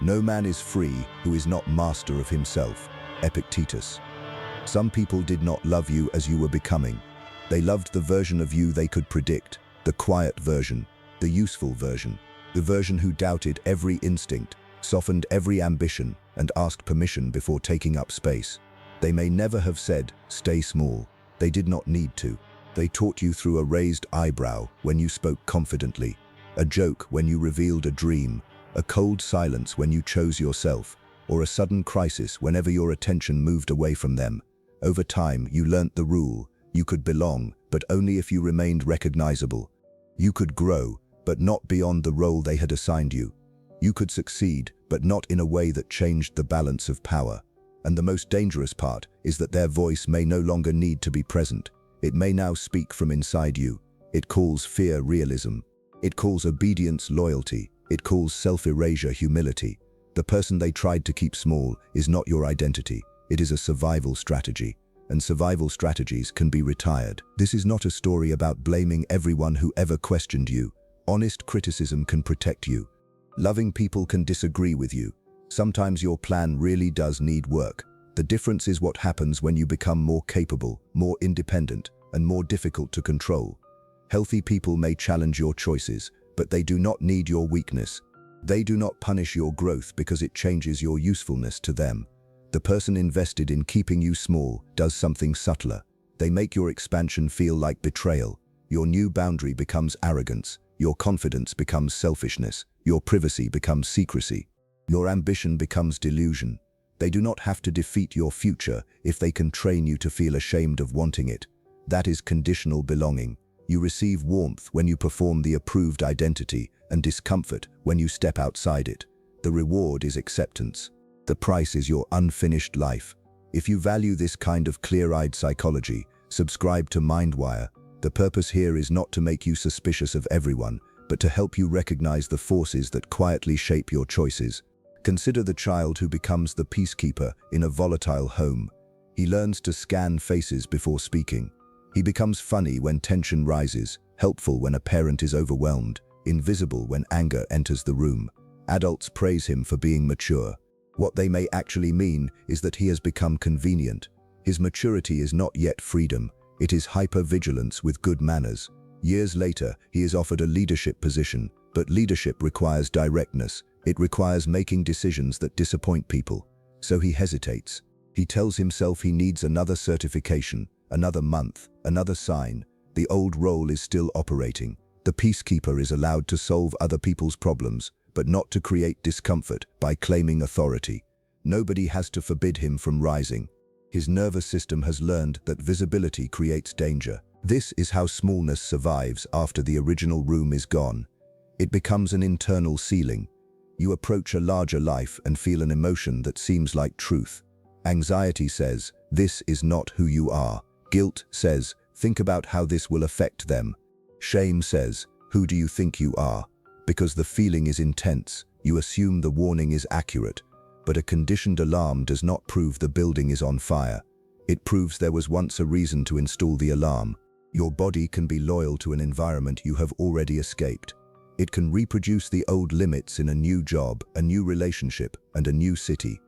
No man is free who is not master of himself. Epictetus. Some people did not love you as you were becoming. They loved the version of you they could predict, the quiet version, the useful version, the version who doubted every instinct, softened every ambition, and asked permission before taking up space. They may never have said, "Stay small." They did not need to. They taught you through a raised eyebrow when you spoke confidently, a joke when you revealed a dream, a cold silence when you chose yourself, or a sudden crisis whenever your attention moved away from them. Over time, you learnt the rule. You could belong, but only if you remained recognizable. You could grow, but not beyond the role they had assigned you. You could succeed, but not in a way that changed the balance of power. And the most dangerous part is that their voice may no longer need to be present. It may now speak from inside you. It calls fear realism. It calls obedience loyalty. It calls self-erasure humility. The person they tried to keep small is not your identity. It is a survival strategy. And survival strategies can be retired. This is not a story about blaming everyone who ever questioned you. Honest criticism can protect you. Loving people can disagree with you. Sometimes your plan really does need work. The difference is what happens when you become more capable, more independent, and more difficult to control. Healthy people may challenge your choices, but they do not need your weakness. They do not punish your growth because it changes your usefulness to them. The person invested in keeping you small does something subtler. They make your expansion feel like betrayal. Your new boundary becomes arrogance. Your confidence becomes selfishness. Your privacy becomes secrecy. Your ambition becomes delusion. They do not have to defeat your future if they can train you to feel ashamed of wanting it. That is conditional belonging. You receive warmth when you perform the approved identity and discomfort when you step outside it. The reward is acceptance. The price is your unfinished life. If you value this kind of clear-eyed psychology, subscribe to MindWire. The purpose here is not to make you suspicious of everyone, but to help you recognize the forces that quietly shape your choices. Consider the child who becomes the peacekeeper in a volatile home. He learns to scan faces before speaking. He becomes funny when tension rises, helpful when a parent is overwhelmed, invisible when anger enters the room. Adults praise him for being mature. What they may actually mean is that he has become convenient. His maturity is not yet freedom. It is hypervigilance with good manners. Years later, he is offered a leadership position, but leadership requires directness. It requires making decisions that disappoint people. So he hesitates. He tells himself he needs another certification, another month, another sign. The old role is still operating. The peacekeeper is allowed to solve other people's problems, but not to create discomfort by claiming authority. Nobody has to forbid him from rising. His nervous system has learned that visibility creates danger. This is how smallness survives after the original room is gone. It becomes an internal ceiling. You approach a larger life and feel an emotion that seems like truth. Anxiety says, "This is not who you are." Guilt says, "Think about how this will affect them." Shame says, "Who do you think you are?" Because the feeling is intense, you assume the warning is accurate. But a conditioned alarm does not prove the building is on fire. It proves there was once a reason to install the alarm. Your body can be loyal to an environment you have already escaped. It can reproduce the old limits in a new job, a new relationship, and a new city.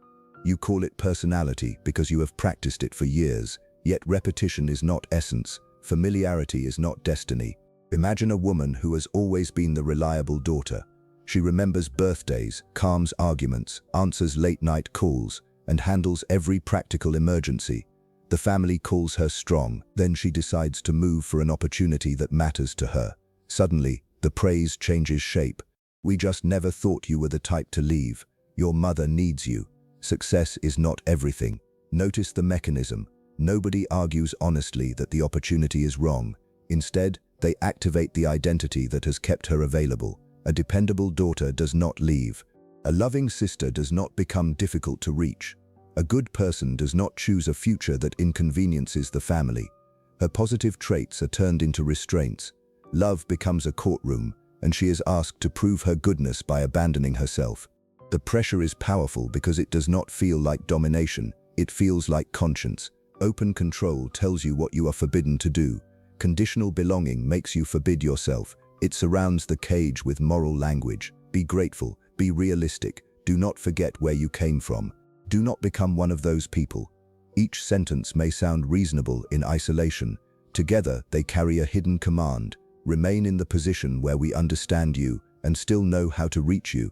You call it personality because you have practiced it for years, yet repetition is not essence. Familiarity is not destiny. Imagine a woman who has always been the reliable daughter. She remembers birthdays, calms arguments, answers late-night calls, and handles every practical emergency. The family calls her strong, then she decides to move for an opportunity that matters to her. Suddenly, the praise changes shape. "We just never thought you were the type to leave. Your mother needs you." Success is not everything. Notice the mechanism. Nobody argues honestly that the opportunity is wrong. Instead, they activate the identity that has kept her available. A dependable daughter does not leave. A loving sister does not become difficult to reach. A good person does not choose a future that inconveniences the family. Her positive traits are turned into restraints. Love becomes a courtroom, and she is asked to prove her goodness by abandoning herself. The pressure is powerful because it does not feel like domination. It feels like conscience. Open control tells you what you are forbidden to do. Conditional belonging makes you forbid yourself. It surrounds the cage with moral language. Be grateful, be realistic, Do not forget where you came from. Do not become one of those people. Each sentence may sound reasonable in isolation. Together, they carry a hidden command. Remain in the position where we understand you and still know how to reach you.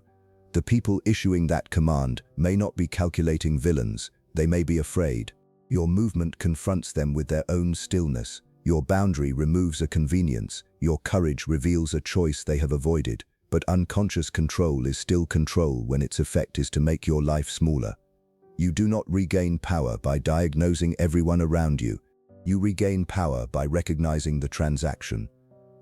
The people issuing that command may not be calculating villains. They may be afraid. Your movement confronts them with their own stillness. Your boundary removes a convenience. Your courage reveals a choice they have avoided. But unconscious control is still control when its effect is to make your life smaller. You do not regain power by diagnosing everyone around you. You regain power by recognizing the transaction.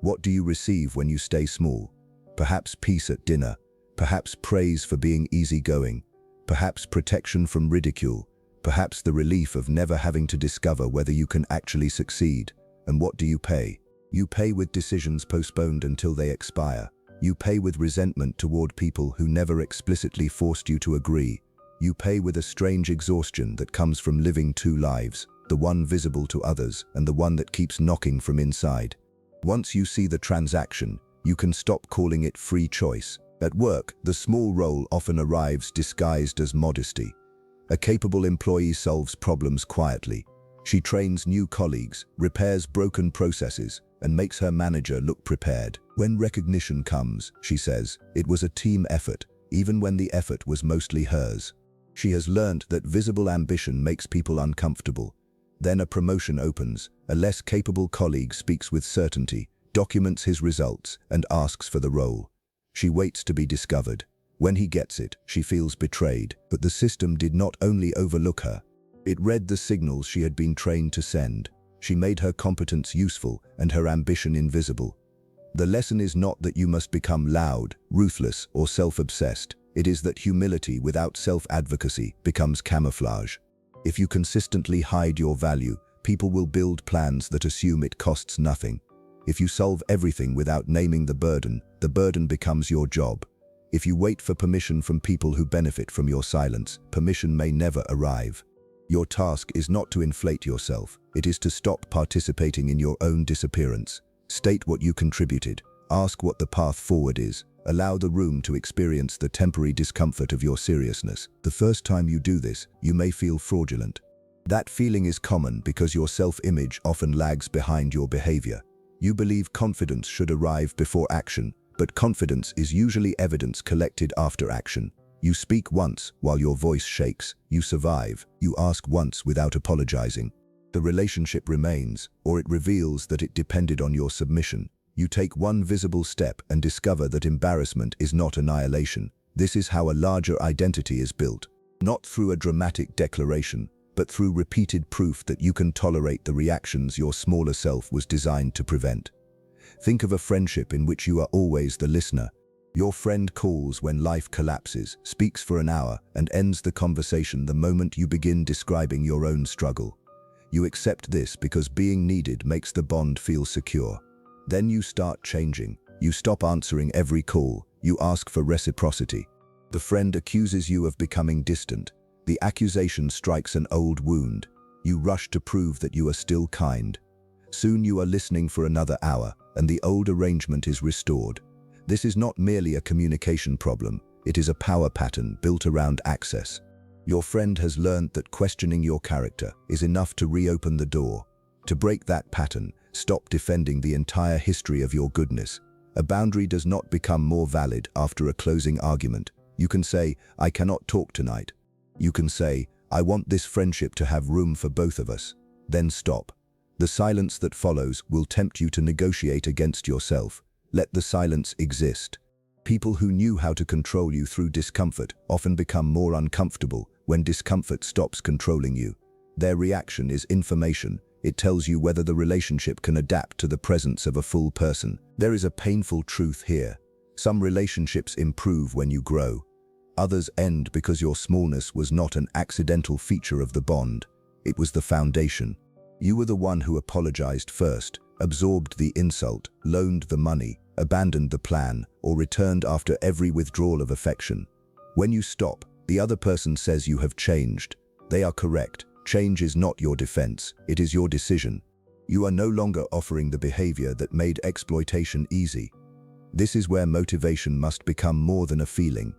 What do you receive when you stay small? Perhaps peace at dinner. Perhaps praise for being easygoing. Perhaps protection from ridicule. Perhaps the relief of never having to discover whether you can actually succeed. And what do you pay? You pay with decisions postponed until they expire. You pay with resentment toward people who never explicitly forced you to agree. You pay with a strange exhaustion that comes from living two lives, the one visible to others and the one that keeps knocking from inside. Once you see the transaction, you can stop calling it free choice. At work, the small role often arrives disguised as modesty. A capable employee solves problems quietly. She trains new colleagues, repairs broken processes, and makes her manager look prepared. When recognition comes, she says, it was a team effort, even when the effort was mostly hers. She has learned that visible ambition makes people uncomfortable. Then a promotion opens. A less capable colleague speaks with certainty, documents his results, and asks for the role. She waits to be discovered. When he gets it, she feels betrayed. But the system did not only overlook her. It read the signals she had been trained to send. She made her competence useful and her ambition invisible. The lesson is not that you must become loud, ruthless, or self-obsessed. It is that humility without self-advocacy becomes camouflage. If you consistently hide your value, people will build plans that assume it costs nothing. If you solve everything without naming the burden becomes your job. If you wait for permission from people who benefit from your silence, permission may never arrive. Your task is not to inflate yourself. It is to stop participating in your own disappearance. State what you contributed. Ask what the path forward is. Allow the room to experience the temporary discomfort of your seriousness. The first time you do this, you may feel fraudulent. That feeling is common because your self-image often lags behind your behavior. You believe confidence should arrive before action, but confidence is usually evidence collected after action. You speak once while your voice shakes. You survive. You ask once without apologizing. The relationship remains, or it reveals that it depended on your submission. You take one visible step and discover that embarrassment is not annihilation. This is how a larger identity is built. Not through a dramatic declaration, but through repeated proof that you can tolerate the reactions your smaller self was designed to prevent. Think of a friendship in which you are always the listener. Your friend calls when life collapses, speaks for an hour, and ends the conversation the moment you begin describing your own struggle. You accept this because being needed makes the bond feel secure. Then you start changing. You stop answering every call. You ask for reciprocity. The friend accuses you of becoming distant. The accusation strikes an old wound. You rush to prove that you are still kind. Soon you are listening for another hour, and the old arrangement is restored. This is not merely a communication problem. It is a power pattern built around access. Your friend has learned that questioning your character is enough to reopen the door. To break that pattern, stop defending the entire history of your goodness. A boundary does not become more valid after a closing argument. You can say, "I cannot talk tonight." You can say, "I want this friendship to have room for both of us." Then stop. The silence that follows will tempt you to negotiate against yourself. Let the silence exist. People who knew how to control you through discomfort often become more uncomfortable when discomfort stops controlling you. Their reaction is information. It tells you whether the relationship can adapt to the presence of a full person. There is a painful truth here. Some relationships improve when you grow. Others end because your smallness was not an accidental feature of the bond. It was the foundation. You were the one who apologized first, absorbed the insult, loaned the money, abandoned the plan, or returned after every withdrawal of affection. When you stop, the other person says you have changed. They are correct. Change is not your defense, it is your decision. You are no longer offering the behavior that made exploitation easy. This is where motivation must become more than a feeling.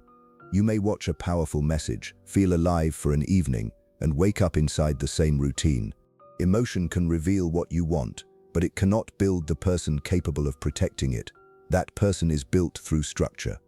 You may watch a powerful message, feel alive for an evening, and wake up inside the same routine. Emotion can reveal what you want, but it cannot build the person capable of protecting it. That person is built through structure.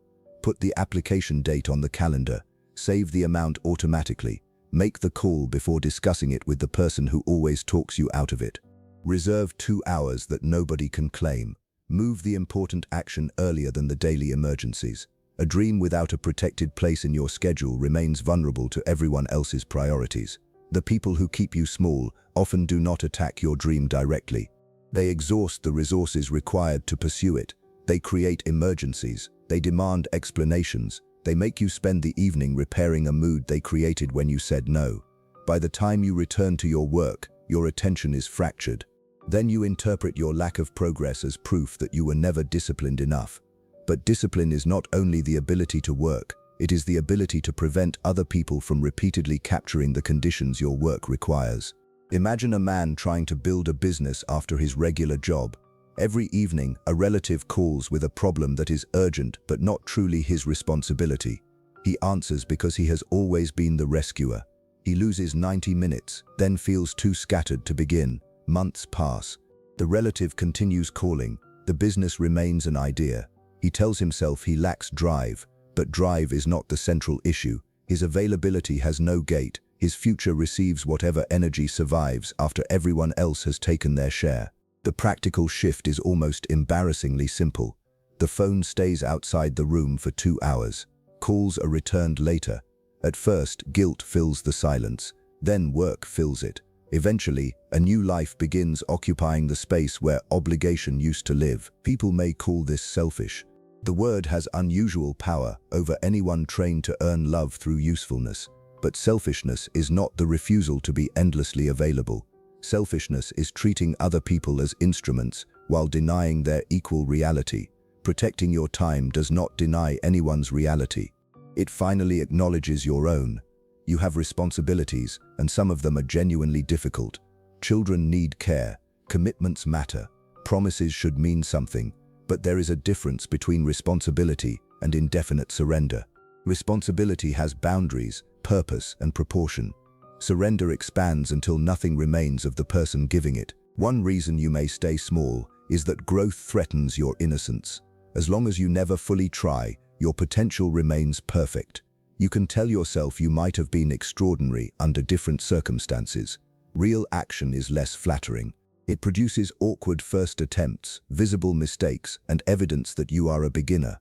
Put the application date on the calendar. Save the amount automatically. Make the call before discussing it with the person who always talks you out of it. Reserve 2 hours that nobody can claim. Move the important action earlier than the daily emergencies. A dream without a protected place in your schedule remains vulnerable to everyone else's priorities. The people who keep you small often do not attack your dream directly. They exhaust the resources required to pursue it. They create emergencies. They demand explanations. They make you spend the evening repairing a mood they created when you said no. By the time you return to your work, your attention is fractured. Then you interpret your lack of progress as proof that you were never disciplined enough. But discipline is not only the ability to work, it is the ability to prevent other people from repeatedly capturing the conditions your work requires. Imagine a man trying to build a business after his regular job. Every evening, a relative calls with a problem that is urgent but not truly his responsibility. He answers because he has always been the rescuer. He loses 90 minutes, then feels too scattered to begin. Months pass. The relative continues calling. The business remains an idea. He tells himself he lacks drive, but drive is not the central issue. His availability has no gate. His future receives whatever energy survives after everyone else has taken their share. The practical shift is almost embarrassingly simple. The phone stays outside the room for 2 hours. Calls are returned later. At first, guilt fills the silence. Then work fills it. Eventually, a new life begins occupying the space where obligation used to live. People may call this selfish. The word has unusual power over anyone trained to earn love through usefulness. But selfishness is not the refusal to be endlessly available. Selfishness is treating other people as instruments while denying their equal reality. Protecting your time does not deny anyone's reality. It finally acknowledges your own. You have responsibilities, and some of them are genuinely difficult. Children need care. Commitments matter. Promises should mean something. But there is a difference between responsibility and indefinite surrender. Responsibility has boundaries, purpose, and proportion. Surrender expands until nothing remains of the person giving it. One reason you may stay small is that growth threatens your innocence. As long as you never fully try, your potential remains perfect. You can tell yourself you might have been extraordinary under different circumstances. Real action is less flattering. It produces awkward first attempts, visible mistakes, and evidence that you are a beginner.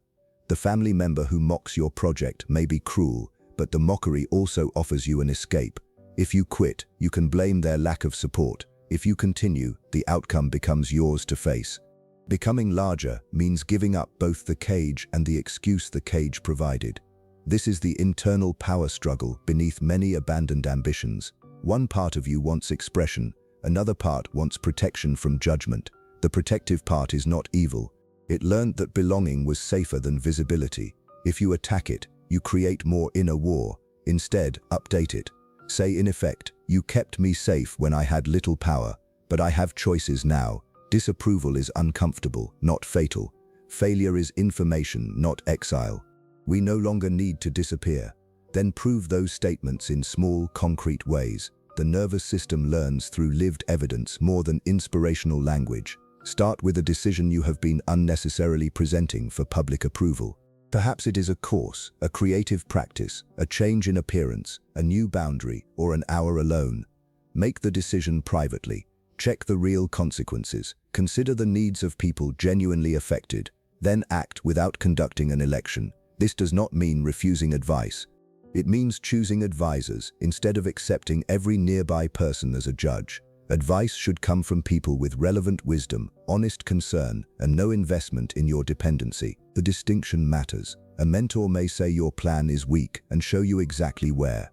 The family member who mocks your project may be cruel, but the mockery also offers you an escape. If you quit, you can blame their lack of support. If you continue, the outcome becomes yours to face. Becoming larger means giving up both the cage and the excuse the cage provided. This is the internal power struggle beneath many abandoned ambitions. One part of you wants expression, another part wants protection from judgment. The protective part is not evil. It learned that belonging was safer than visibility. If you attack it, you create more inner war. Instead, update it. Say in effect, you kept me safe when I had little power, but I have choices now. Disapproval is uncomfortable, not fatal. Failure is information, not exile. We no longer need to disappear. Then prove those statements in small, concrete ways. The nervous system learns through lived evidence more than inspirational language. Start with a decision you have been unnecessarily presenting for public approval. Perhaps it is a course, a creative practice, a change in appearance, a new boundary, or an hour alone. Make the decision privately. Check the real consequences. Consider the needs of people genuinely affected. Then act without conducting an election. This does not mean refusing advice. It means choosing advisors instead of accepting every nearby person as a judge. Advice should come from people with relevant wisdom, honest concern, and no investment in your dependency. The distinction matters. A mentor may say your plan is weak and show you exactly where.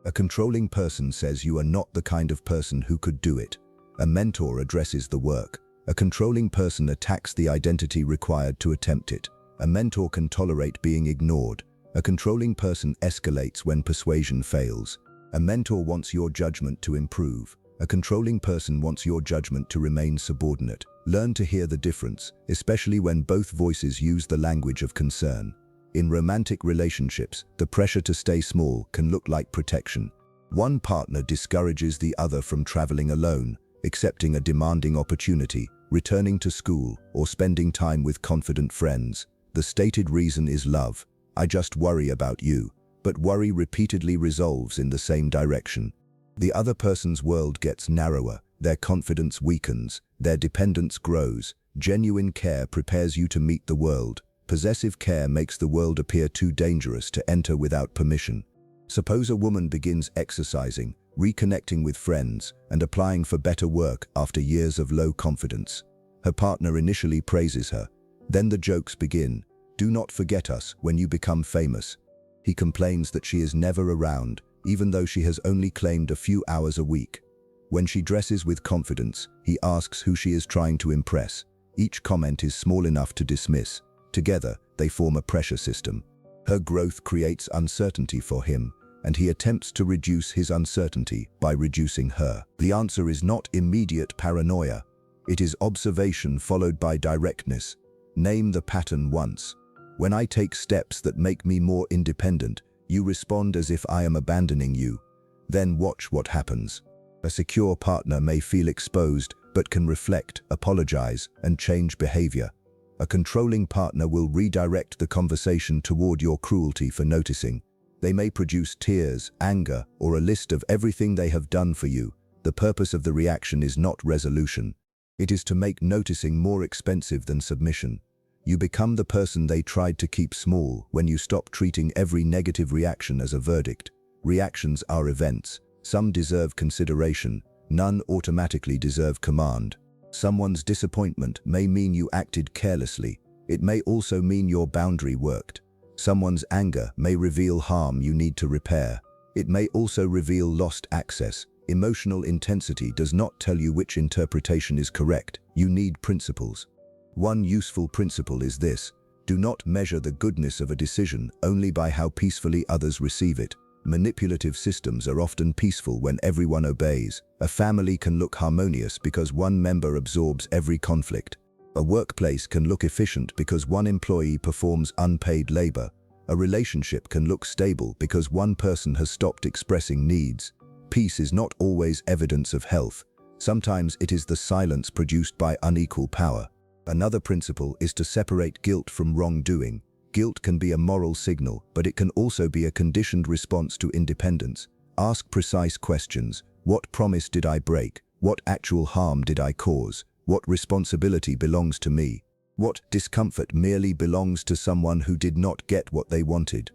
A controlling person says you are not the kind of person who could do it. A mentor addresses the work. A controlling person attacks the identity required to attempt it. A mentor can tolerate being ignored. A controlling person escalates when persuasion fails. A mentor wants your judgment to improve. A controlling person wants your judgment to remain subordinate. Learn to hear the difference, especially when both voices use the language of concern. In romantic relationships, the pressure to stay small can look like protection. One partner discourages the other from traveling alone, accepting a demanding opportunity, returning to school, or spending time with confident friends. The stated reason is love. I just worry about you. But worry repeatedly resolves in the same direction. The other person's world gets narrower, their confidence weakens, their dependence grows. Genuine care prepares you to meet the world. Possessive care makes the world appear too dangerous to enter without permission. Suppose a woman begins exercising, reconnecting with friends, and applying for better work after years of low confidence. Her partner initially praises her. Then the jokes begin. Do not forget us when you become famous. He complains that she is never around, even though she has only claimed a few hours a week. When she dresses with confidence, he asks who she is trying to impress. Each comment is small enough to dismiss. Together, they form a pressure system. Her growth creates uncertainty for him, and he attempts to reduce his uncertainty by reducing her. The answer is not immediate paranoia. It is observation followed by directness. Name the pattern once. When I take steps that make me more independent, you respond as if I am abandoning you. Then watch what happens. A secure partner may feel exposed, but can reflect, apologize, and change behavior. A controlling partner will redirect the conversation toward your cruelty for noticing. They may produce tears, anger, or a list of everything they have done for you. The purpose of the reaction is not resolution. It is to make noticing more expensive than submission. You become the person they tried to keep small when you stop treating every negative reaction as a verdict. Reactions are events. Some deserve consideration. None automatically deserve command. Someone's disappointment may mean you acted carelessly. It may also mean your boundary worked. Someone's anger may reveal harm you need to repair. It may also reveal lost access. Emotional intensity does not tell you which interpretation is correct. You need principles. One useful principle is this: do not measure the goodness of a decision only by how peacefully others receive it. Manipulative systems are often peaceful when everyone obeys. A family can look harmonious because one member absorbs every conflict. A workplace can look efficient because one employee performs unpaid labor. A relationship can look stable because one person has stopped expressing needs. Peace is not always evidence of health. Sometimes it is the silence produced by unequal power. Another principle is to separate guilt from wrongdoing. Guilt can be a moral signal, but it can also be a conditioned response to independence. Ask precise questions. What promise did I break? What actual harm did I cause? What responsibility belongs to me? What discomfort merely belongs to someone who did not get what they wanted?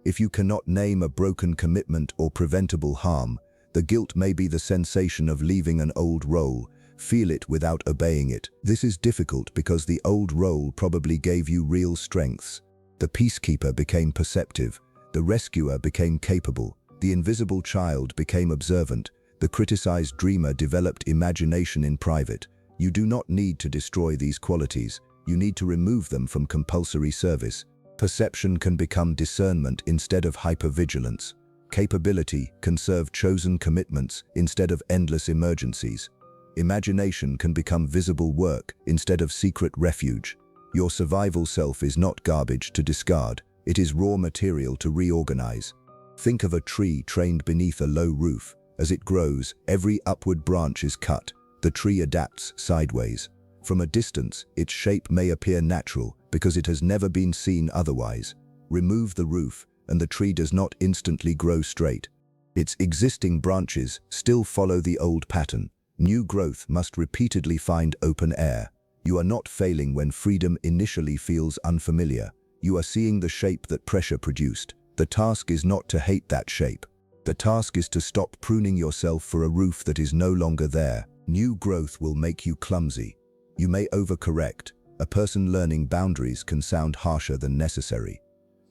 If you cannot name a broken commitment or preventable harm, the guilt may be the sensation of leaving an old role. Feel it without obeying it. This is difficult because the old role probably gave you real strengths. The peacekeeper became perceptive. The rescuer became capable. The invisible child became observant. The criticized dreamer developed imagination in private. You do not need to destroy these qualities. You need to remove them from compulsory service. Perception can become discernment instead of hypervigilance. Capability can serve chosen commitments instead of endless emergencies. Imagination can become visible work instead of secret refuge. Your survival self is not garbage to discard. It is raw material to reorganize. Think of a tree trained beneath a low roof. As it grows, every upward branch is cut. The tree adapts sideways. From a distance, its shape may appear natural because it has never been seen otherwise. Remove the roof, and the tree does not instantly grow straight. Its existing branches still follow the old pattern. New growth must repeatedly find open air. You are not failing when freedom initially feels unfamiliar. You are seeing the shape that pressure produced. The task is not to hate that shape. The task is to stop pruning yourself for a roof that is no longer there. New growth will make you clumsy. You may overcorrect. A person learning boundaries can sound harsher than necessary.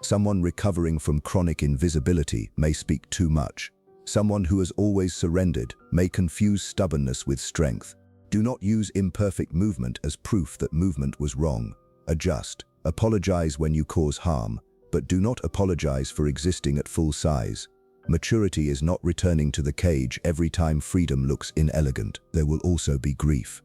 Someone recovering from chronic invisibility may speak too much. Someone who has always surrendered may confuse stubbornness with strength. Do not use imperfect movement as proof that movement was wrong. Adjust. Apologize when you cause harm, but do not apologize for existing at full size. Maturity is not returning to the cage every time freedom looks inelegant. There will also be grief.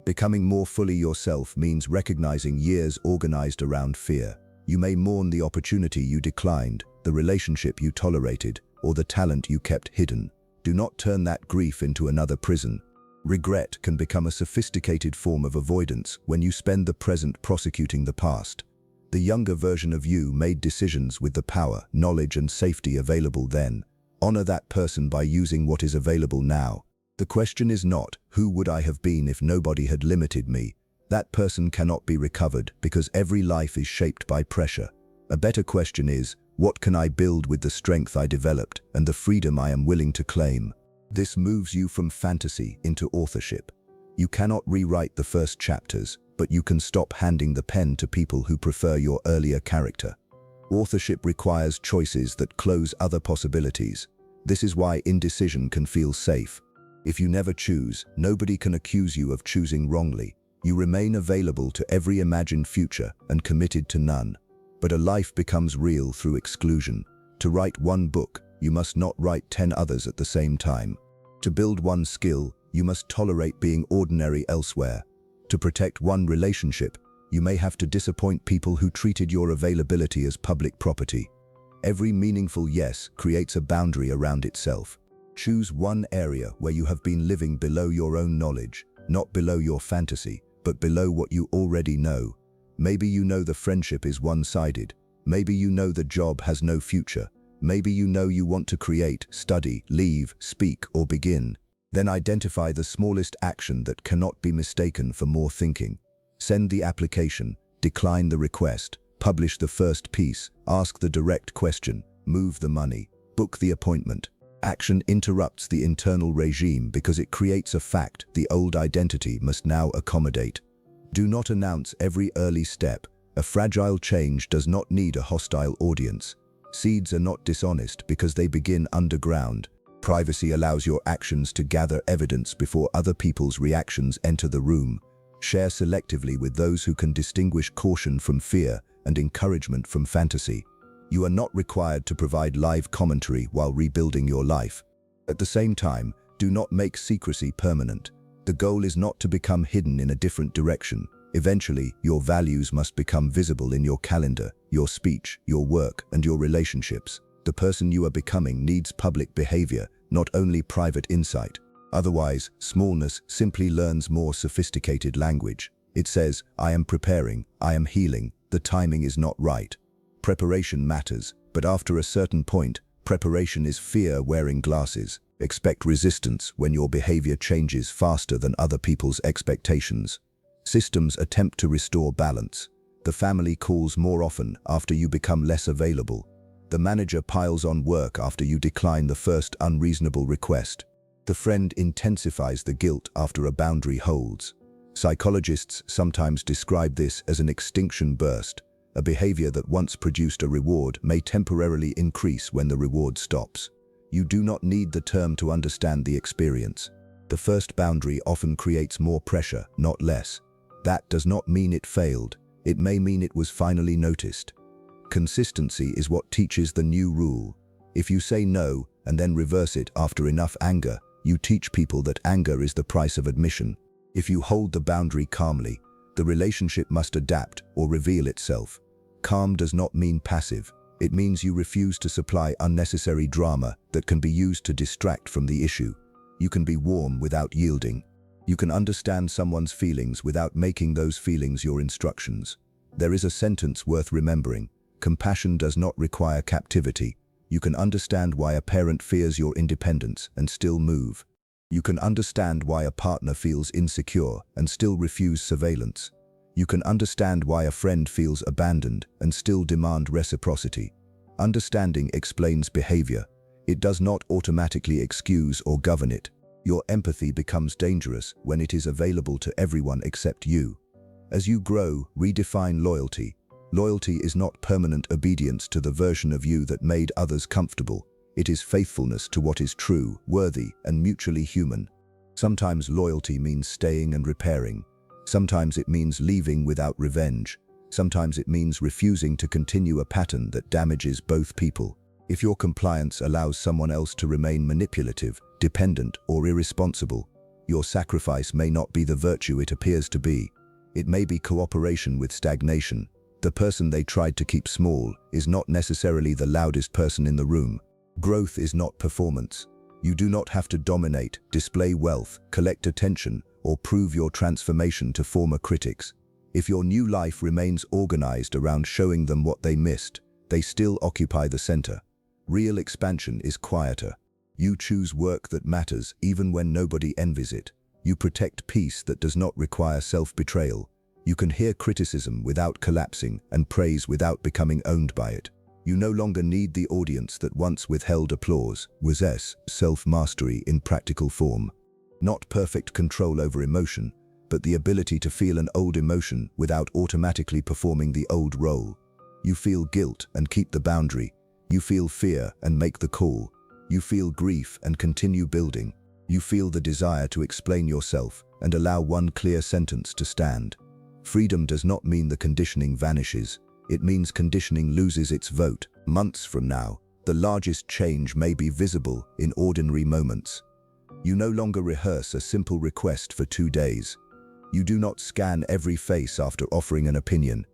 Becoming more fully yourself means recognizing years organized around fear. You may mourn the opportunity you declined, the relationship you tolerated, or the talent you kept hidden. Do not turn that grief into another prison. Regret can become a sophisticated form of avoidance when you spend the present prosecuting the past. The younger version of you made decisions with the power, knowledge, and safety available then. Honor that person by using what is available now. The question is not, who would I have been if nobody had limited me? That person cannot be recovered because every life is shaped by pressure. A better question is, what can I build with the strength I developed and the freedom I am willing to claim? This moves you from fantasy into authorship. You cannot rewrite the first chapters, but you can stop handing the pen to people who prefer your earlier character. Authorship requires choices that close other possibilities. This is why indecision can feel safe. If you never choose, nobody can accuse you of choosing wrongly. You remain available to every imagined future and committed to none. But a life becomes real through exclusion. To write one book, you must not write 10 others at the same time. To build one skill, you must tolerate being ordinary elsewhere. To protect one relationship, you may have to disappoint people who treated your availability as public property. Every meaningful yes creates a boundary around itself. Choose one area where you have been living below your own knowledge, not below your fantasy, but below what you already know. Maybe you know the friendship is one-sided. Maybe you know the job has no future. Maybe you know you want to create, study, leave, speak, or begin. Then identify the smallest action that cannot be mistaken for more thinking. Send the application, decline the request, publish the first piece, ask the direct question, move the money, book the appointment. Action interrupts the internal regime because it creates a fact the old identity must now accommodate. Do not announce every early step. A fragile change does not need a hostile audience. Seeds are not dishonest because they begin underground. Privacy allows your actions to gather evidence before other people's reactions enter the room. Share selectively with those who can distinguish caution from fear and encouragement from fantasy. You are not required to provide live commentary while rebuilding your life. At the same time, do not make secrecy permanent. The goal is not to become hidden in a different direction. Eventually, your values must become visible in your calendar, your speech, your work, and your relationships. The person you are becoming needs public behavior, not only private insight. Otherwise, smallness simply learns more sophisticated language. It says, I am preparing, I am healing, the timing is not right. Preparation matters, but after a certain point, preparation is fear wearing glasses. Expect resistance when your behavior changes faster than other people's expectations. Systems attempt to restore balance. The family calls more often after you become less available. The manager piles on work after you decline the first unreasonable request. The friend intensifies the guilt after a boundary holds. Psychologists sometimes describe this as an extinction burst. A behavior that once produced a reward may temporarily increase when the reward stops. You do not need the term to understand the experience. The first boundary often creates more pressure, not less. That does not mean it failed. It may mean it was finally noticed. Consistency is what teaches the new rule. If you say no and then reverse it after enough anger, you teach people that anger is the price of admission. If you hold the boundary calmly, the relationship must adapt or reveal itself. Calm does not mean passive. It means you refuse to supply unnecessary drama that can be used to distract from the issue. You can be warm without yielding. You can understand someone's feelings without making those feelings your instructions. There is a sentence worth remembering. Compassion does not require captivity. You can understand why a parent fears your independence and still move. You can understand why a partner feels insecure and still refuse surveillance. You can understand why a friend feels abandoned and still demand reciprocity. Understanding explains behavior. It does not automatically excuse or govern it. Your empathy becomes dangerous when it is available to everyone except you. As you grow, redefine loyalty. Loyalty is not permanent obedience to the version of you that made others comfortable. It is faithfulness to what is true, worthy, and mutually human. Sometimes loyalty means staying and repairing. Sometimes it means leaving without revenge. Sometimes it means refusing to continue a pattern that damages both people. If your compliance allows someone else to remain manipulative, dependent, or irresponsible, your sacrifice may not be the virtue it appears to be. It may be cooperation with stagnation. The person they tried to keep small is not necessarily the loudest person in the room. Growth is not performance. You do not have to dominate, display wealth, collect attention, or prove your transformation to former critics. If your new life remains organized around showing them what they missed, they still occupy the center. Real expansion is quieter. You choose work that matters even when nobody envies it. You protect peace that does not require self-betrayal. You can hear criticism without collapsing and praise without becoming owned by it. You no longer need the audience that once withheld applause. Possess self-mastery in practical form. Not perfect control over emotion, but the ability to feel an old emotion without automatically performing the old role. You feel guilt and keep the boundary. You feel fear and make the call. You feel grief and continue building. You feel the desire to explain yourself and allow one clear sentence to stand. Freedom does not mean the conditioning vanishes. It means conditioning loses its vote. Months from now, the largest change may be visible in ordinary moments. You no longer rehearse a simple request for 2 days. You do not scan every face after offering an opinion.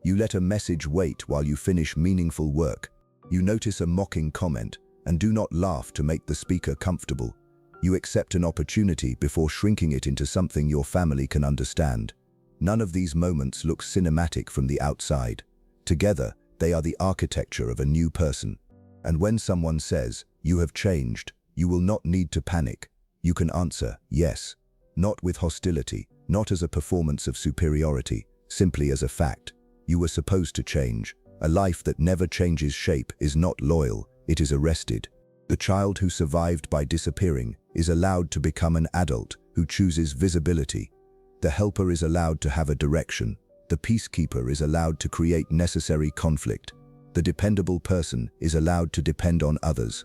You let a message wait while you finish meaningful work. You notice a mocking comment and do not laugh to make the speaker comfortable. You accept an opportunity before shrinking it into something your family can understand. None of these moments look cinematic from the outside. Together, they are the architecture of a new person. And when someone says, "You have changed," you will not need to panic. You can answer, "Yes," not with hostility, not as a performance of superiority, simply as a fact. You were supposed to change. A life that never changes shape is not loyal, it is arrested. The child who survived by disappearing is allowed to become an adult who chooses visibility. The helper is allowed to have a direction. The peacekeeper is allowed to create necessary conflict. The dependable person is allowed to depend on others.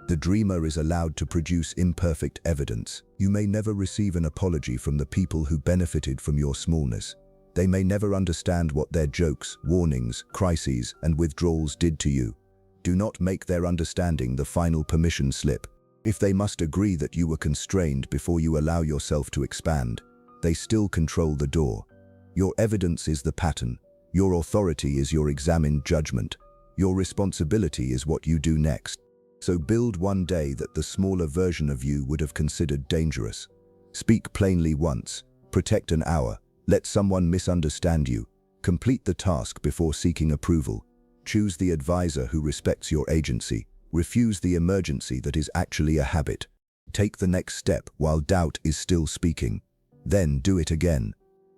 The dreamer is allowed to produce imperfect evidence. You may never receive an apology from the people who benefited from your smallness. They may never understand what their jokes, warnings, crises, and withdrawals did to you. Do not make their understanding the final permission slip. If they must agree that you were constrained before you allow yourself to expand, they still control the door. Your evidence is the pattern. Your authority is your examined judgment. Your responsibility is what you do next. So build one day that the smaller version of you would have considered dangerous. Speak plainly once. Protect an hour. Let someone misunderstand you. Complete the task before seeking approval. Choose the advisor who respects your agency. Refuse the emergency that is actually a habit. Take the next step while doubt is still speaking. Then do it again.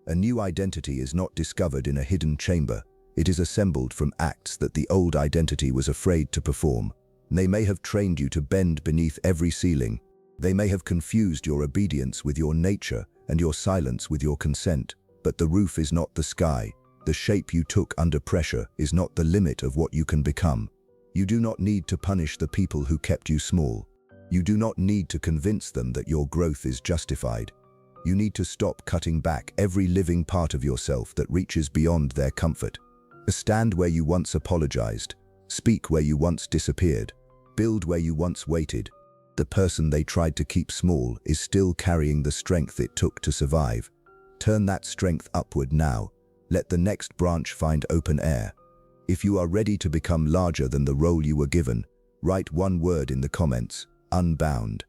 A new identity is not discovered in a hidden chamber. It is assembled from acts that the old identity was afraid to perform. They may have trained you to bend beneath every ceiling. They may have confused your obedience with your nature and your silence with your consent. But the roof is not the sky. The shape you took under pressure is not the limit of what you can become. You do not need to punish the people who kept you small. You do not need to convince them that your growth is justified. You need to stop cutting back every living part of yourself that reaches beyond their comfort. Stand where you once apologized. Speak where you once disappeared. Build where you once waited. The person they tried to keep small is still carrying the strength it took to survive. Turn that strength upward now. Let the next branch find open air. If you are ready to become larger than the role you were given, write one word in the comments: unbound.